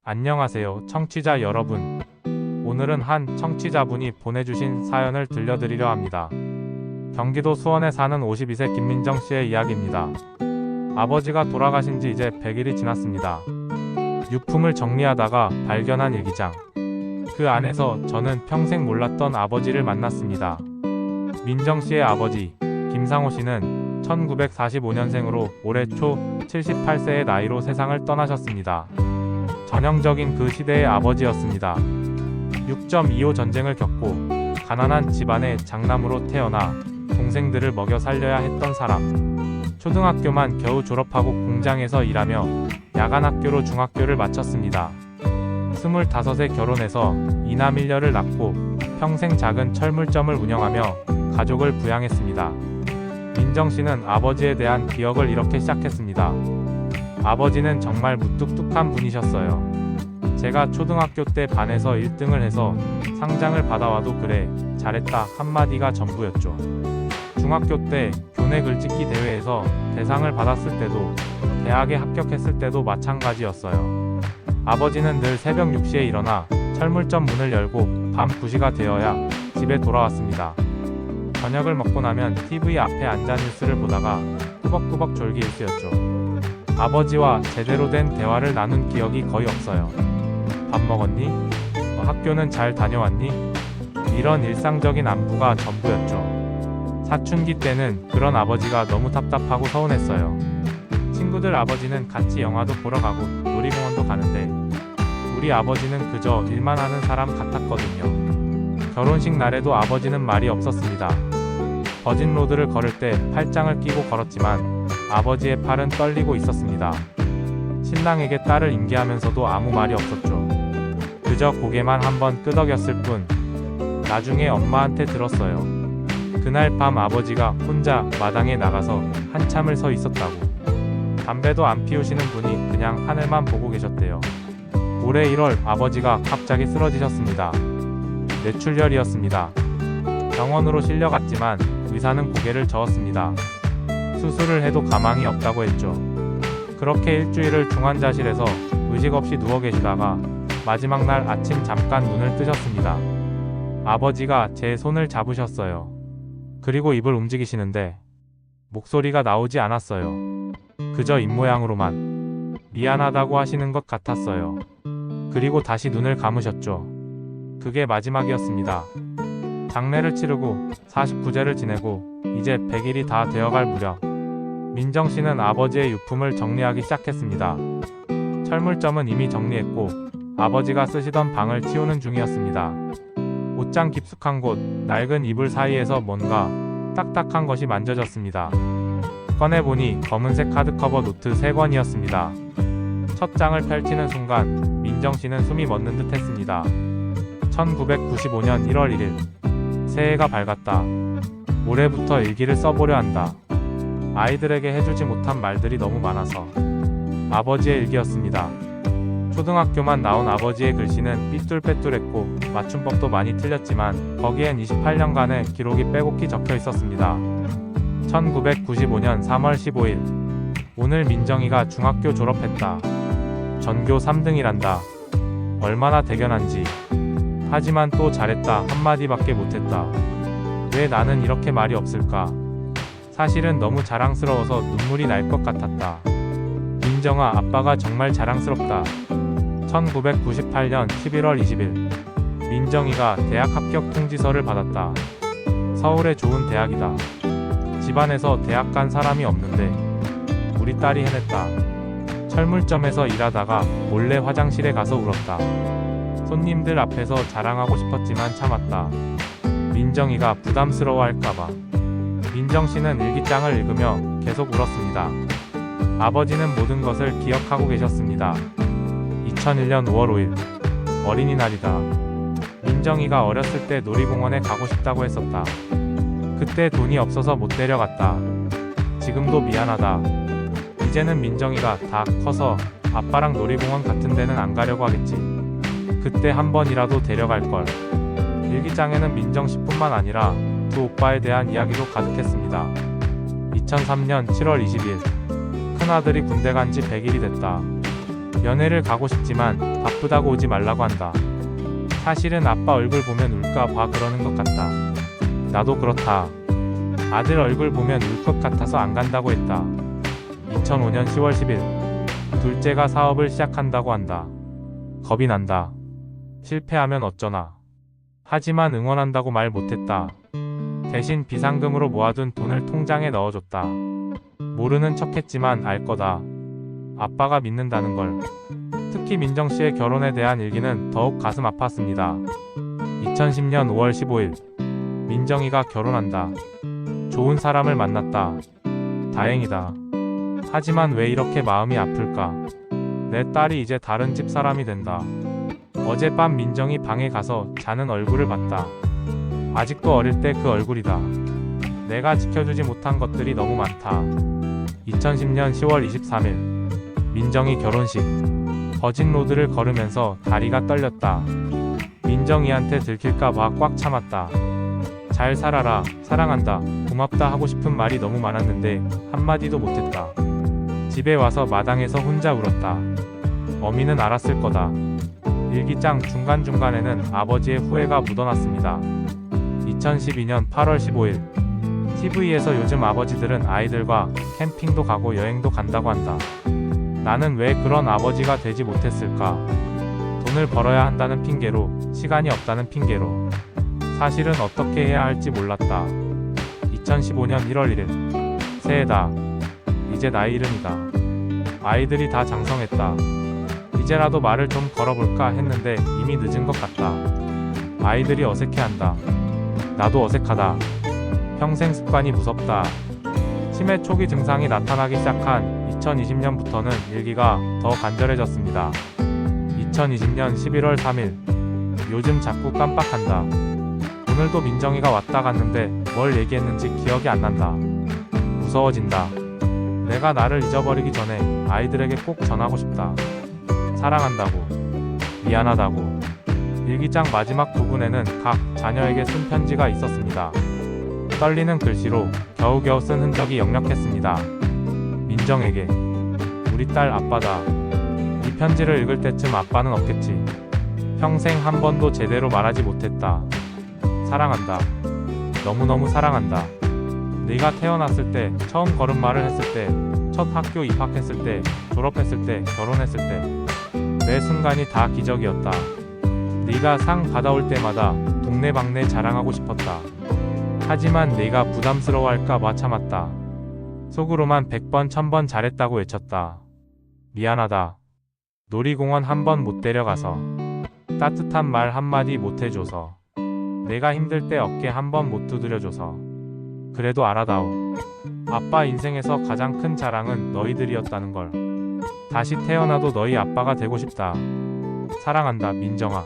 안녕하세요, 청취자 여러분. 오늘은 한 청취자분이 보내주신 사연을 들려드리려 합니다. 경기도 수원에 사는 52세 김민정 씨의 이야기입니다. 아버지가 돌아가신 지 이제 100일이 지났습니다. 유품을 정리하다가 발견한 일기장. 그 안에서 저는 평생 몰랐던 아버지를 만났습니다. 민정 씨의 아버지, 김상호 씨는 1945년생으로 올해 초 78세의 나이로 세상을 떠나셨습니다. 전형적인 그 시대의 아버지였습니다. 6.25 전쟁을 겪고 가난한 집안의 장남으로 태어나 동생들을 먹여 살려야 했던 사람. 초등학교만 겨우 졸업하고 공장에서 일하며 야간학교로 중학교를 마쳤습니다. 25세 결혼해서 이남 1녀를 낳고 평생 작은 철물점을 운영하며 가족을 부양했습니다. 민정 씨는 아버지에 대한 기억을 이렇게 시작했습니다. 아버지는 정말 무뚝뚝한 분이셨어요. 제가 초등학교 때 반에서 1등을 해서 상장을 받아와도 그래, 잘했다 한마디가 전부였죠. 중학교 때 교내 글짓기 대회에서 대상을 받았을 때도, 대학에 합격했을 때도 마찬가지였어요. 아버지는 늘 새벽 6시에 일어나 철물점 문을 열고 밤 2시가 되어야 집에 돌아왔습니다. 저녁을 먹고 나면 TV 앞에 앉아 뉴스를 보다가 꾸벅꾸벅 졸기 일쑤였죠. 아버지와 제대로 된 대화를 나눈 기억이 거의 없어요. 밥 먹었니? 학교는 잘 다녀왔니? 이런 일상적인 안부가 전부였죠. 사춘기 때는 그런 아버지가 너무 답답하고 서운했어요. 친구들 아버지는 같이 영화도 보러 가고 놀이공원도 가는데 우리 아버지는 그저 일만 하는 사람 같았거든요. 결혼식 날에도 아버지는 말이 없었습니다. 버진로드를 걸을 때 팔짱을 끼고 걸었지만 아버지의 팔은 떨리고 있었습니다. 신랑에게 딸을 인계하면서도 아무 말이 없었죠. 그저 고개만 한번 끄덕였을 뿐. 나중에 엄마한테 들었어요. 그날 밤 아버지가 혼자 마당에 나가서 한참을 서 있었다고. 담배도 안 피우시는 분이 그냥 하늘만 보고 계셨대요. 올해 1월 아버지가 갑자기 쓰러지셨습니다. 뇌출혈이었습니다. 병원으로 실려갔지만 의사는 고개를 저었습니다. 수술을 해도 가망이 없다고 했죠. 그렇게 일주일을 중환자실에서 의식 없이 누워 계시다가 마지막 날 아침 잠깐 눈을 뜨셨습니다. 아버지가 제 손을 잡으셨어요. 그리고 입을 움직이시는데 목소리가 나오지 않았어요. 그저 입모양으로만 미안하다고 하시는 것 같았어요. 그리고 다시 눈을 감으셨죠. 그게 마지막이었습니다. 장례를 치르고 49제를 지내고 이제 100일이 다 되어갈 무렵 민정 씨는 아버지의 유품을 정리하기 시작했습니다. 철물점은 이미 정리했고 아버지가 쓰시던 방을 치우는 중이었습니다. 옷장 깊숙한 곳, 낡은 이불 사이에서 뭔가 딱딱한 것이 만져졌습니다. 꺼내보니 검은색 하드커버 노트 3권이었습니다. 첫 장을 펼치는 순간 민정 씨는 숨이 멎는 듯 했습니다. 1995년 1월 1일. 새해가 밝았다. 올해부터 일기를 써보려 한다. 아이들에게 해주지 못한 말들이 너무 많아서. 아버지의 일기였습니다. 초등학교만 나온 아버지의 글씨는 삐뚤빼뚤했고 맞춤법도 많이 틀렸지만 거기엔 28년간의 기록이 빼곡히 적혀 있었습니다. 1995년 3월 15일. 오늘 민정이가 중학교 졸업했다. 전교 3등이란다. 얼마나 대견한지. 하지만 또 잘했다 한마디밖에 못했다. 왜 나는 이렇게 말이 없을까? 사실은 너무 자랑스러워서 눈물이 날 것 같았다. 민정아, 아빠가 정말 자랑스럽다. 1998년 11월 20일. 민정이가 대학 합격 통지서를 받았다. 서울의 좋은 대학이다. 집안에서 대학 간 사람이 없는데 우리 딸이 해냈다. 철물점에서 일하다가 몰래 화장실에 가서 울었다. 손님들 앞에서 자랑하고 싶었지만 참았다. 민정이가 부담스러워할까봐. 민정 씨는 일기장을 읽으며 계속 울었습니다. 아버지는 모든 것을 기억하고 계셨습니다. 2001년 5월 5일. 어린이날이다. 민정이가 어렸을 때 놀이공원에 가고 싶다고 했었다. 그때 돈이 없어서 못 데려갔다. 지금도 미안하다. 이제는 민정이가 다 커서 아빠랑 놀이공원 같은 데는 안 가려고 하겠지. 그때 한 번이라도 데려갈걸. 일기장에는 민정 씨뿐만 아니라 두 오빠에 대한 이야기도 가득했습니다. 2003년 7월 20일. 큰아들이 군대 간 지 100일이 됐다. 면회를 가고 싶지만 바쁘다고 오지 말라고 한다. 사실은 아빠 얼굴 보면 울까 봐 그러는 것 같다. 나도 그렇다. 아들 얼굴 보면 울 것 같아서 안 간다고 했다. 2005년 10월 10일 둘째가 사업을 시작한다고 한다. 겁이 난다. 실패하면 어쩌나. 하지만 응원한다고 말 못했다. 대신 비상금으로 모아둔 돈을 통장에 넣어줬다. 모르는 척했지만 알 거다. 아빠가 믿는다는 걸. 특히 민정씨의 결혼에 대한 일기는 더욱 가슴 아팠습니다. 2010년 5월 15일 민정이가 결혼한다. 좋은 사람을 만났다. 다행이다. 하지만 왜 이렇게 마음이 아플까? 내 딸이 이제 다른 집 사람이 된다. 어젯밤 민정이 방에 가서 자는 얼굴을 봤다. 아직도 어릴 때 그 얼굴이다. 내가 지켜주지 못한 것들이 너무 많다. 2010년 10월 23일 민정이 결혼식. 거진 로드를 걸으면서 다리가 떨렸다. 민정이한테 들킬까봐 꽉 참았다. 잘 살아라, 사랑한다, 고맙다 하고 싶은 말이 너무 많았는데 한마디도 못했다. 집에 와서 마당에서 혼자 울었다. 어미는 알았을 거다. 일기장 중간중간에는 아버지의 후회가 묻어났습니다. 2012년 8월 15일 TV에서 요즘 아버지들은 아이들과 캠핑도 가고 여행도 간다고 한다. 나는 왜 그런 아버지가 되지 못했을까? 돈을 벌어야 한다는 핑계로, 시간이 없다는 핑계로. 사실은 어떻게 해야 할지 몰랐다. 2015년 1월 1일 새해다. 이제 나이 이름이다. 아이들이 다 장성했다. 이제라도 말을 좀 걸어볼까 했는데 이미 늦은 것 같다. 아이들이 어색해한다. 나도 어색하다. 평생 습관이 무섭다. 치매 초기 증상이 나타나기 시작한 2020년부터는 일기가 더 간절해졌습니다. 2020년 11월 3일 요즘 자꾸 깜빡한다. 오늘도 민정이가 왔다 갔는데 뭘 얘기했는지 기억이 안 난다. 무서워진다. 내가 나를 잊어버리기 전에 아이들에게 꼭 전하고 싶다. 사랑한다고, 미안하다고. 일기장 마지막 부분에는 각 자녀에게 쓴 편지가 있었습니다. 떨리는 글씨로 겨우겨우 쓴 흔적이 역력했습니다. 민정에게. 우리 딸 아빠다. 이 편지를 읽을 때쯤 아빠는 없겠지. 평생 한 번도 제대로 말하지 못했다. 사랑한다. 너무너무 사랑한다. 네가 태어났을 때, 처음 걸음마를 했을 때, 첫 학교 입학했을 때, 졸업했을 때, 결혼했을 때 매 순간이 다 기적이었다. 네가 상 받아올 때마다 동네방네 자랑하고 싶었다. 하지만 네가 부담스러워할까봐 참았다. 속으로만 100번 1000번 잘했다고 외쳤다. 미안하다. 놀이공원 한 번 못 데려가서, 따뜻한 말 한마디 못 해줘서, 내가 힘들 때 어깨 한 번 못 두드려줘서. 그래도 알아다오. 아빠 인생에서 가장 큰 자랑은 너희들이었다는 걸. 다시 태어나도 너희 아빠가 되고 싶다. 사랑한다, 민정아.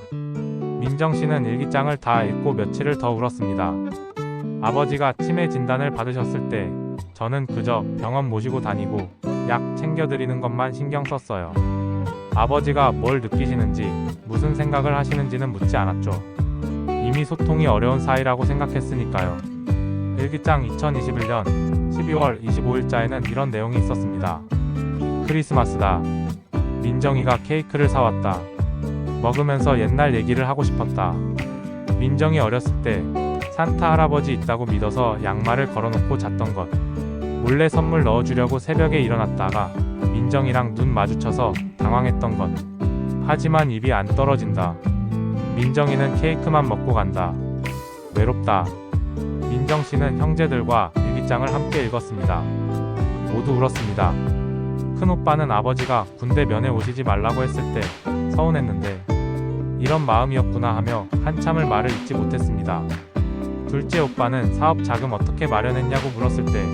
민정씨는 일기장을 다 읽고 며칠을 더 울었습니다. 아버지가 치매 진단을 받으셨을 때 저는 그저 병원 모시고 다니고 약 챙겨드리는 것만 신경 썼어요. 아버지가 뭘 느끼시는지, 무슨 생각을 하시는지는 묻지 않았죠. 이미 소통이 어려운 사이라고 생각했으니까요. 일기장 2021년 12월 25일자에는 이런 내용이 있었습니다. 크리스마스다. 민정이가 케이크를 사왔다. 먹으면서 옛날 얘기를 하고 싶었다. 민정이 어렸을 때 산타 할아버지 있다고 믿어서 양말을 걸어놓고 잤던 것. 몰래 선물 넣어주려고 새벽에 일어났다가 민정이랑 눈 마주쳐서 당황했던 것. 하지만 입이 안 떨어진다. 민정이는 케이크만 먹고 간다. 외롭다. 민정씨는 형제들과 일기장을 함께 읽었습니다. 모두 울었습니다. 큰오빠는 아버지가 군대 면회 오시지 말라고 했을 때 서운했는데 이런 마음이었구나 하며 한참을 말을 잇지 못했습니다. 둘째 오빠는 사업 자금 어떻게 마련했냐고 물었을 때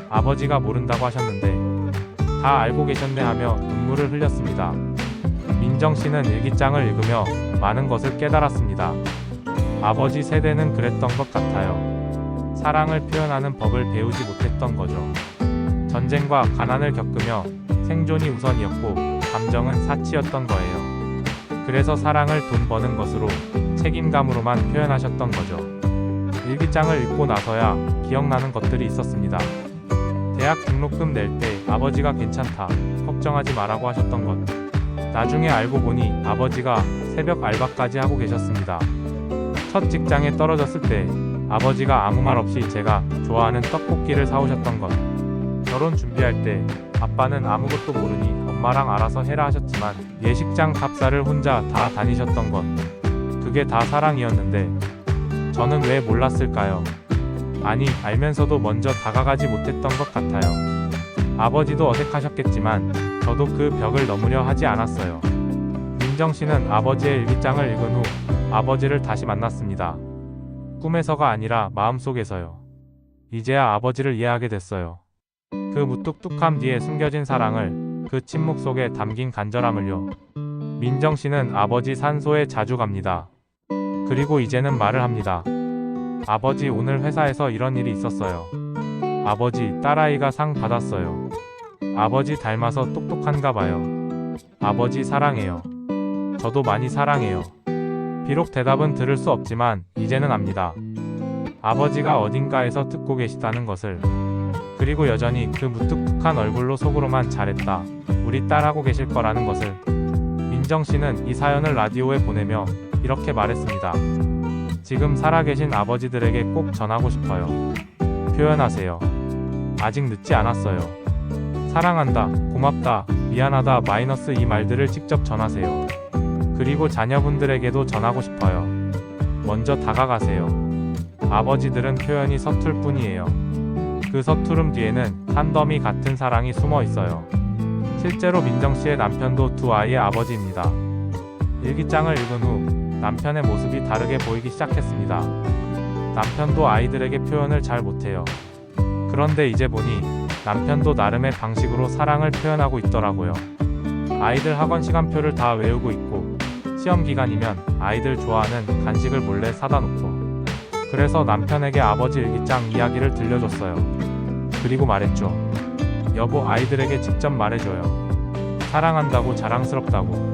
아버지가 모른다고 하셨는데 다 알고 계셨네 하며 눈물을 흘렸습니다. 민정씨는 일기장을 읽으며 많은 것을 깨달았습니다. 아버지 세대는 그랬던 것 같아요. 사랑을 표현하는 법을 배우지 못했던 거죠. 전쟁과 가난을 겪으며 생존이 우선이었고 감정은 사치였던 거예요. 그래서 사랑을 돈 버는 것으로, 책임감으로만 표현하셨던 거죠. 일기장을 읽고 나서야 기억나는 것들이 있었습니다. 대학 등록금 낼 때 아버지가 괜찮다, 걱정하지 마라고 하셨던 것. 나중에 알고 보니 아버지가 새벽 알바까지 하고 계셨습니다. 첫 직장에 떨어졌을 때 아버지가 아무 말 없이 제가 좋아하는 떡볶이를 사오셨던 것, 결혼 준비할 때 아빠는 아무것도 모르니 엄마랑 알아서 해라 하셨지만 예식장 답사를 혼자 다 다니셨던 것, 그게 다 사랑이었는데 저는 왜 몰랐을까요? 아니, 알면서도 먼저 다가가지 못했던 것 같아요. 아버지도 어색하셨겠지만 저도 그 벽을 넘으려 하지 않았어요. 민정씨는 아버지의 일기장을 읽은 후 아버지를 다시 만났습니다. 꿈에서가 아니라 마음속에서요. 이제야 아버지를 이해하게 됐어요. 그 무뚝뚝함 뒤에 숨겨진 사랑을, 그 침묵 속에 담긴 간절함을요. 민정씨는 아버지 산소에 자주 갑니다. 그리고 이제는 말을 합니다. 아버지, 오늘 회사에서 이런 일이 있었어요. 아버지, 딸아이가 상 받았어요. 아버지 닮아서 똑똑한가 봐요. 아버지 사랑해요. 저도 많이 사랑해요. 비록 대답은 들을 수 없지만 이제는 압니다. 아버지가 어딘가에서 듣고 계시다는 것을. 그리고 여전히 그 무뚝뚝한 얼굴로 속으로만 잘했다, 우리 딸하고 계실 거라는 것을. 민정씨는 이 사연을 라디오에 보내며 이렇게 말했습니다. 지금 살아계신 아버지들에게 꼭 전하고 싶어요. 표현하세요. 아직 늦지 않았어요. 사랑한다, 고맙다, 미안하다 마이너스 이 말들을 직접 전하세요. 그리고 자녀분들에게도 전하고 싶어요. 먼저 다가가세요. 아버지들은 표현이 서툴 뿐이에요. 그 서투름 뒤에는 산더미 같은 사랑이 숨어 있어요. 실제로 민정씨의 남편도 두 아이의 아버지입니다. 일기장을 읽은 후 남편의 모습이 다르게 보이기 시작했습니다. 남편도 아이들에게 표현을 잘 못해요. 그런데 이제 보니 남편도 나름의 방식으로 사랑을 표현하고 있더라고요. 아이들 학원 시간표를 다 외우고 있고, 시험 기간이면 아이들 좋아하는 간식을 몰래 사다 놓고, 그래서 남편에게 아버지 일기장 이야기를 들려줬어요. 그리고 말했죠. 여보, 아이들에게 직접 말해줘요. 사랑한다고, 자랑스럽다고.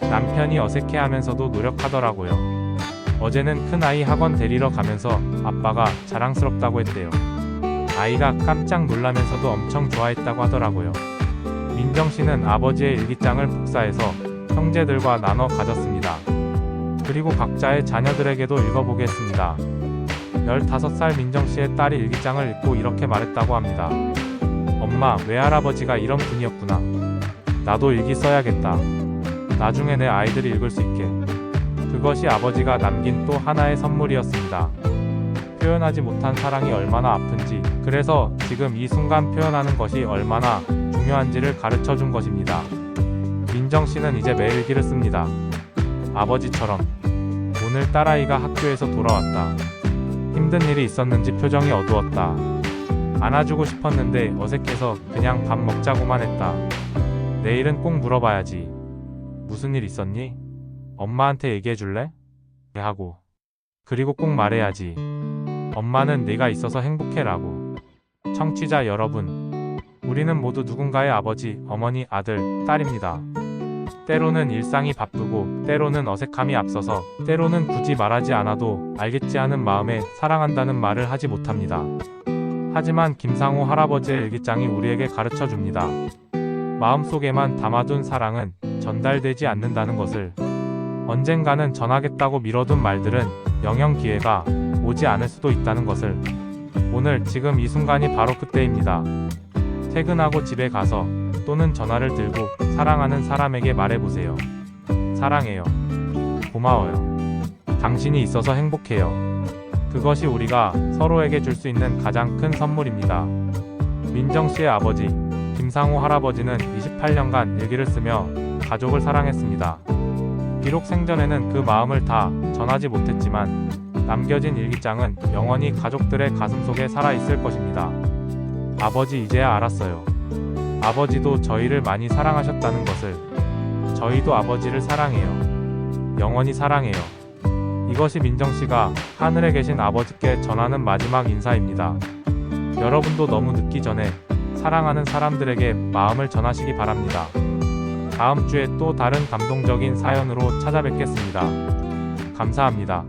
남편이 어색해하면서도 노력하더라고요. 어제는 큰아이 학원 데리러 가면서 아빠가 자랑스럽다고 했대요. 아이가 깜짝 놀라면서도 엄청 좋아했다고 하더라고요. 민정씨는 아버지의 일기장을 복사해서 형제들과 나눠 가졌습니다. 그리고 각자의 자녀들에게도 읽어보게 했습니다. 15살 민정씨의 딸이 일기장을 읽고 이렇게 말했다고 합니다. 엄마, 외할아버지가 이런 분이었구나. 나도 일기 써야겠다. 나중에 내 아이들이 읽을 수 있게. 그것이 아버지가 남긴 또 하나의 선물이었습니다. 표현하지 못한 사랑이 얼마나 아픈지, 그래서 지금 이 순간 표현하는 것이 얼마나 중요한지를 가르쳐 준 것입니다. 민정씨는 이제 매일 일기를 씁니다. 아버지처럼. 오늘 딸아이가 학교에서 돌아왔다. 힘든 일이 있었는지 표정이 어두웠다. 안아주고 싶었는데 어색해서 그냥 밥 먹자고만 했다. 내일은 꼭 물어봐야지. 무슨 일 있었니? 엄마한테 얘기해줄래? 하고. 그리고 꼭 말해야지. 엄마는 네가 있어서 행복해라고. 청취자 여러분, 우리는 모두 누군가의 아버지, 어머니, 아들, 딸입니다. 때로는 일상이 바쁘고, 때로는 어색함이 앞서서, 때로는 굳이 말하지 않아도 알겠지 하는 마음에 사랑한다는 말을 하지 못합니다. 하지만 김상호 할아버지의 일기장이 우리에게 가르쳐 줍니다. 마음속에만 담아둔 사랑은 전달되지 않는다는 것을. 언젠가는 전하겠다고 미뤄둔 말들은 영영 기회가 오지 않을 수도 있다는 것을. 오늘 지금 이 순간이 바로 그때입니다. 퇴근하고 집에 가서 또는 전화를 들고 사랑하는 사람에게 말해보세요. 사랑해요. 고마워요. 당신이 있어서 행복해요. 그것이 우리가 서로에게 줄 수 있는 가장 큰 선물입니다. 민정씨의 아버지, 김상호 할아버지는 28년간 일기를 쓰며 가족을 사랑했습니다. 비록 생전에는 그 마음을 다 전하지 못했지만 남겨진 일기장은 영원히 가족들의 가슴속에 살아있을 것입니다. 아버지, 이제야 알았어요. 아버지도 저희를 많이 사랑하셨다는 것을. 저희도 아버지를 사랑해요. 영원히 사랑해요. 이것이 민정씨가 하늘에 계신 아버지께 전하는 마지막 인사입니다. 여러분도 너무 늦기 전에 사랑하는 사람들에게 마음을 전하시기 바랍니다. 다음 주에 또 다른 감동적인 사연으로 찾아뵙겠습니다. 감사합니다.